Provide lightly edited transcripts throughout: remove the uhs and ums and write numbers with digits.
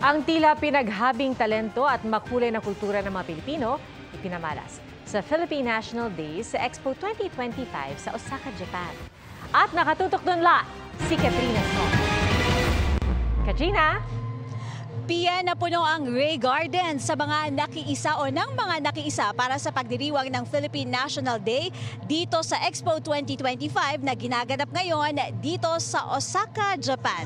Ang tila pinaghabing talento at makulay na kultura ng mga Pilipino ipinamalas sa Philippine National Day sa Expo 2025 sa Osaka, Japan. At nakatutok doon si Katrina Son. Katrina? Pia, napuno ang Ray Garden sa mga nakiisa o ng mga nakiisa para sa pagdiriwang ng Philippine National Day dito sa Expo 2025 na ginaganap ngayon dito sa Osaka, Japan.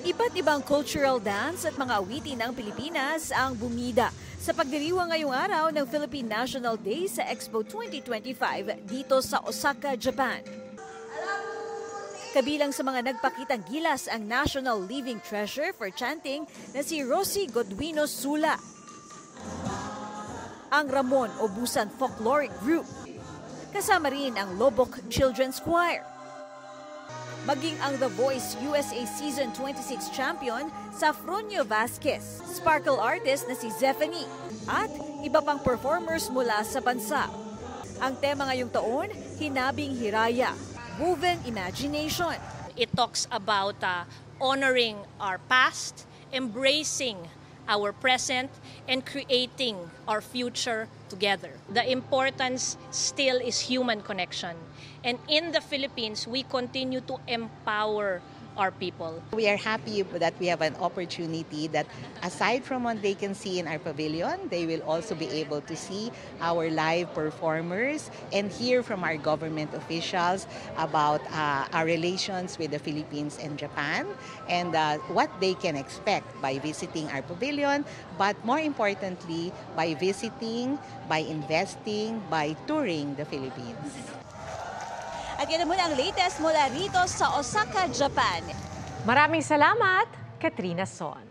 Iba't ibang cultural dance at mga awitin ng Pilipinas ang bumida sa pagdiriwang ngayong araw ng Philippine National Day sa Expo 2025 dito sa Osaka, Japan. Kabilang sa mga nagpakitang gilas ang national living treasure for chanting na si Rosie Godwino Sula, ang Ramon o Busan Folkloric Group, kasama rin ang Lobok Children's Choir, maging ang The Voice USA Season 26 champion Safronio Vasquez, sparkle artist na si Zephanie, at iba pang performers mula sa bansa. Ang tema ngayong taon, Hinabing Hiraya, Woven Imagination. It talks about honoring our past, embracing our present, and creating our future together. The importance still is human connection. And in the Philippines, we continue to empower our people. We are happy that we have an opportunity that aside from what they can see in our pavilion, they will also be able to see our live performers and hear from our government officials about our relations with the Philippines and Japan and what they can expect by visiting our pavilion, but more importantly, by visiting, by investing, by touring the Philippines. At yan muna ang latest mula rito sa Osaka, Japan. Maraming salamat, Katrina Son.